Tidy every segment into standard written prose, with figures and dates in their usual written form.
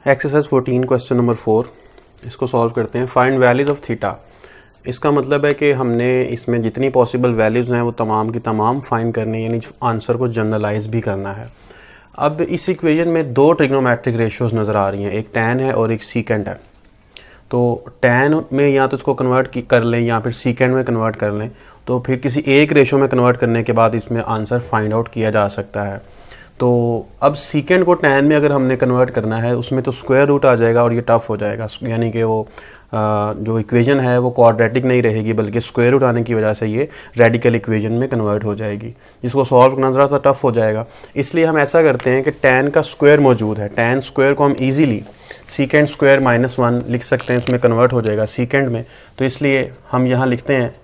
Exercise 14 question number 4 इसको solve करते हैं। Find values of theta. इसका मतलब है कि हमने इसमें जितनी पॉसिबल वैल्यूज हैं वो तमाम की तमाम फाइंड करनी है, यानी आंसर को जनरलाइज भी करना है। अब इस इक्वेशन में दो ट्रिग्नोमेट्रिक रेशियोज नज़र आ रही हैं, एक tan है और एक सीकेंट है। तो tan में या तो इसको कन्वर्ट कर लें या फिर सीकेंट में कन्वर्ट कर लें, तो फिर किसी एक रेशियो में कन्वर्ट करने के बाद इसमें आंसर फाइंड आउट किया जा सकता है। तो अब सीकेंट को tan में अगर हमने कन्वर्ट करना है उसमें तो स्क्वायर रूट आ जाएगा और ये टफ हो जाएगा, यानी कि वो जो इक्वेशन है वो क्वाड्रेटिक नहीं रहेगी बल्कि स्क्वायर रूट आने की वजह से ये रेडिकल इक्वेशन में कन्वर्ट हो जाएगी, जिसको सॉल्व करना थोड़ा सा टफ हो जाएगा। इसलिए हम ऐसा करते हैं कि tan का स्क्वायर मौजूद है, tan स्क्वायर को हम इजीली सीकेंट स्क्वायर -1 लिख सकते हैं, उसमें कन्वर्ट हो जाएगा सीकेंट में। तो इसलिए हम यहाँ लिखते हैं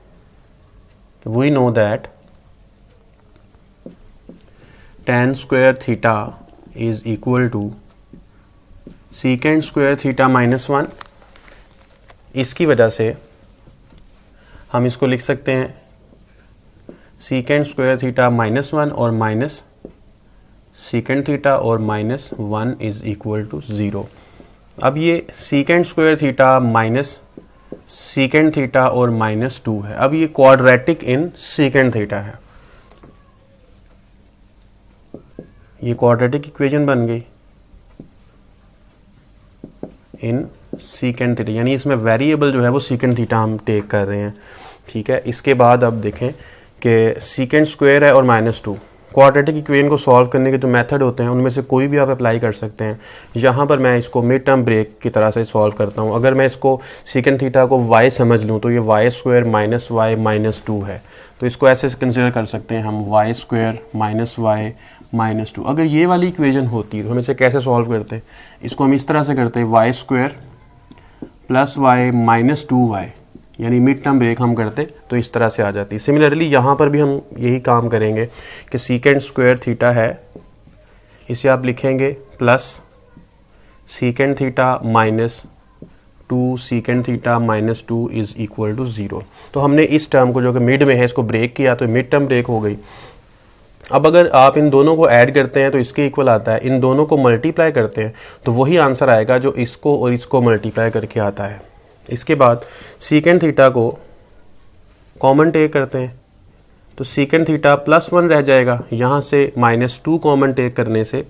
we know that tan square theta is equal to secant square theta -1। इसकी वजह से हम इसको लिख सकते हैं सीकेंट स्क्वायर थीटा -1 और माइनस सीकेंट थीटा और -1 इज इक्वल टू 0। अब ये secant square theta minus secant theta और -2 है। अब ये क्वाड्रेटिक इन सीकेंट थीटा है, ये क्वाड्रेटिक इक्वेशन बन गई इन सीकेंट थीटा, यानी इसमें वेरिएबल जो है वो सीकेंट थीटा हम टेक कर रहे हैं। ठीक है, इसके बाद अब देखें कि सीकेंट स्क्वायर है और -2। क्वाड्रेटिक इक्वेशन को सॉल्व करने के जो मेथड होते हैं उनमें से कोई भी आप अप्लाई कर सकते हैं। यहाँ पर मैं इसको मिड टर्म ब्रेक की तरह से सॉल्व करता हूँ। अगर मैं इसको सीकेंट थीटा को y समझ लूँ तो ये y स्क्वायर -y -2 है, तो इसको ऐसे कंसिडर कर सकते हैं हम y स्क्वायर -y -2। अगर ये वाली इक्वेशन होती तो हम इसे कैसे सॉल्व करते हैं, इसको हम इस तरह से करते हैं y square plus y -2y, यानी मिड टर्म ब्रेक हम करते तो इस तरह से आ जाती। सिमिलरली यहाँ पर भी हम यही काम करेंगे कि सीकेंट स्क्वायर थीटा है, इसे आप लिखेंगे plus secant theta -2 secant theta -2 is equal to 0। तो हमने इस टर्म को जो कि मिड में है इसको ब्रेक किया तो मिड टर्म ब्रेक हो गई। अब अगर आप इन दोनों को ऐड करते हैं तो इसके इक्वल आता है, इन दोनों को मल्टीप्लाई करते हैं तो वही आंसर आएगा जो इसको और इसको मल्टीप्लाई करके आता है। इसके बाद सीकेंट थीटा को कॉमन टेक करते हैं तो सीकेंट थीटा +1 रह जाएगा, यहाँ से -2 कॉमन टेक करने से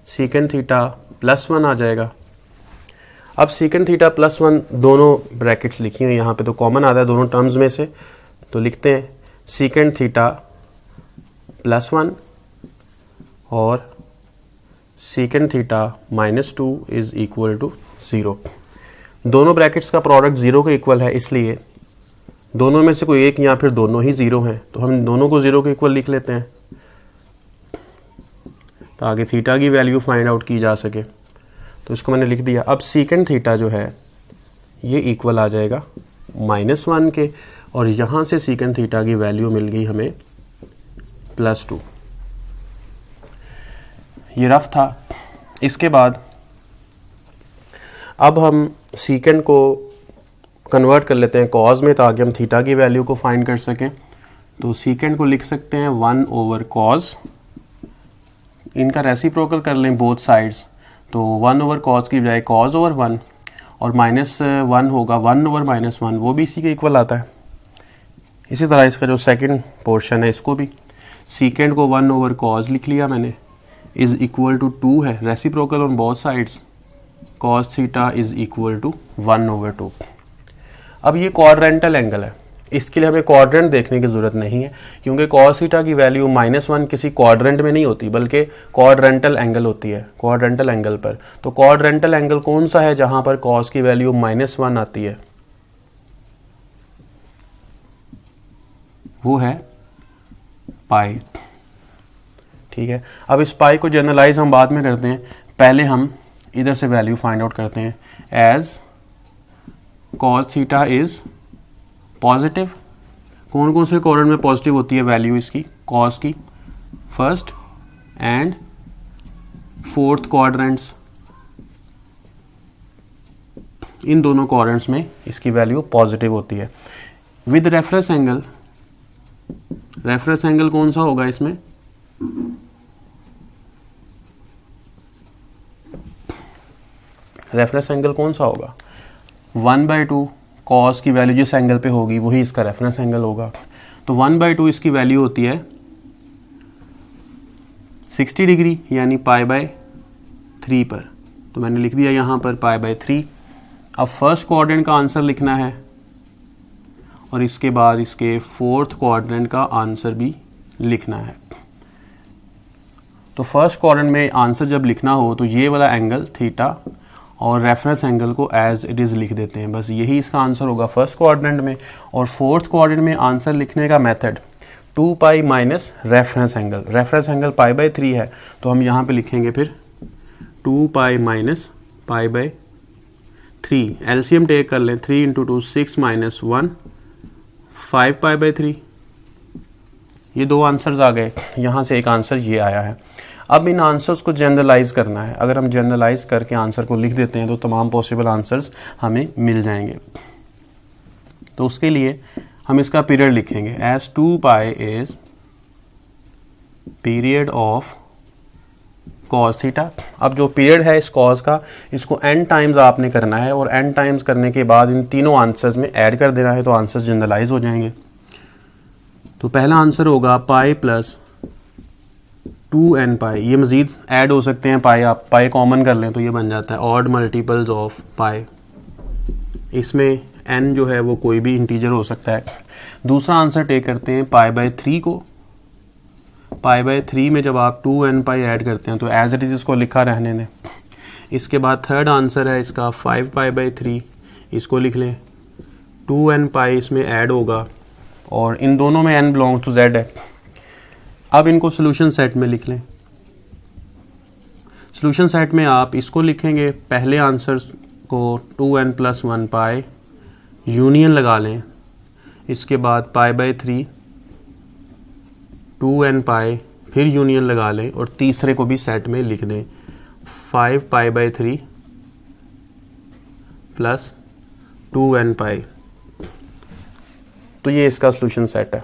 सीकेंट थीटा +1 आ जाएगा। अब सीकेंट थीटा +1 दोनों ब्रैकेट्स लिखी हैं यहाँ पे, तो कॉमन आता है दोनों टर्म्स में से, तो लिखते हैं सीकेंट थीटा +1 और secant theta -2 is equal to 0। दोनों ब्रैकेट्स का प्रोडक्ट 0 के इक्वल है, इसलिए दोनों में से कोई एक या फिर दोनों ही 0 हैं, तो हम दोनों को 0 के इक्वल लिख लेते हैं ताकि थीटा की वैल्यू फाइंड आउट की जा सके। तो इसको मैंने लिख दिया। अब सीकेंट थीटा जो है ये इक्वल आ जाएगा -1 के, और यहाँ से सीकेंट थीटा की वैल्यू मिल गई हमें +2। ये रफ था। इसके बाद अब हम सीकेंट को कन्वर्ट कर लेते हैं कॉज में ताकि हम थीटा की वैल्यू को फाइंड कर सकें। तो सीकेंट को लिख सकते हैं 1/cos, इनका रेसिप्रोकल कर लें बोथ साइड्स, तो 1/cos की बजाय cos/1, और -1 होगा 1/-1, वो भी इसी के इक्वल आता है। इसी तरह इसका जो सेकंड पोर्शन है इसको भी सीकेंट को 1/cos लिख लिया मैंने, इज इक्वल टू 2 है, reciprocal on both sides, cos theta is equal to 1/2। अब ये क्वाड्रेंटल एंगल है, इसके लिए हमें क्वाड्रेंट देखने की जरूरत नहीं है क्योंकि cos थीटा की वैल्यू -1 किसी क्वाड्रेंट में नहीं होती बल्कि क्वाड्रेंटल एंगल होती है, क्वाड्रेंटल एंगल पर। तो क्वाड्रेंटल एंगल कौन सा है जहां पर cos की वैल्यू -1 आती है, वो है पाई। ठीक है, अब इस पाई को जनरलाइज हम बाद में करते हैं, पहले हम इधर से वैल्यू फाइंड आउट करते हैं। As cos theta is positive, कौन कौन से क्वाड्रेंट में पॉजिटिव होती है वैल्यू इसकी, cos की, फर्स्ट एंड फोर्थ क्वाड्रेंट्स, इन दोनों क्वाड्रेंट्स में इसकी वैल्यू पॉजिटिव होती है। With reference angle, reference angle कौन सा होगा इसमें, रेफरेंस एंगल कौन सा होगा, 1/2 कॉस की वैल्यू जिस एंगल पे होगी वही इसका रेफरेंस एंगल होगा। तो 1/2 इसकी वैल्यू होती है 60 डिग्री यानी π/3 पर। तो मैंने लिख दिया यहाँ पर π/3। अब फर्स्ट क्वाड्रेंट का आंसर लिखना है और इसके बाद इसके फोर्थ क्वाड्रेंट का आंसर भी लिखना है। तो फर्स्ट क्वाड्रेंट में आंसर जब लिखना हो तो ये वाला एंगल थीटा और रेफरेंस एंगल को एज इट इज़ लिख देते हैं, बस यही इसका आंसर होगा फर्स्ट क्वाड्रेंट में। और फोर्थ क्वाड्रेंट में आंसर लिखने का method 2π minus reference angle. Reference angle π/3 है तो हम यहाँ पे लिखेंगे फिर 2π माइनस π/3। एलसीएम टेक कर लें, 3 × 2 6 - 1 5π/3। ये दो आंसर्स आ गए, यहाँ से एक आंसर ये आया है। अब इन आंसर्स को जनरलाइज करना है। अगर हम जनरलाइज करके आंसर को लिख देते हैं तो तमाम पॉसिबल आंसर्स हमें मिल जाएंगे। तो उसके लिए हम इसका पीरियड लिखेंगे as 2π is period of cos theta. अब जो पीरियड है इस कॉस का, इसको n टाइम्स आपने करना है और n टाइम्स करने के बाद इन तीनों आंसर्स में ऐड कर देना है तो आंसर्स जनरलाइज हो जाएंगे। तो पहला आंसर होगा π + 2nπ। ये मजीद ऐड हो सकते हैं, पाई आप पाई कॉमन कर लें तो ये बन जाता है ऑड मल्टीपल्स ऑफ पाई। इसमें n जो है वो कोई भी इंटीजर हो सकता है। दूसरा आंसर टेक करते हैं π/3 को। π/3 में जब आप 2nπ ऐड करते हैं तो एज इट इज इसको लिखा रहने दें। इसके बाद थर्ड आंसर है इसका 5π/3, इसको लिख लें। 2nπ इसमें ऐड होगा और इन दोनों में n बिलोंग टू z है। अब इनको सोल्यूशन सेट में लिख लें। सोल्यूशन सेट में आप इसको लिखेंगे, पहले आंसर को 2n + 1π यूनियन लगा लें। इसके बाद π/3 2nπ फिर यूनियन लगा लें और तीसरे को भी सेट में लिख दें 5π/3 + 2nπ। तो ये इसका सोल्यूशन सेट है।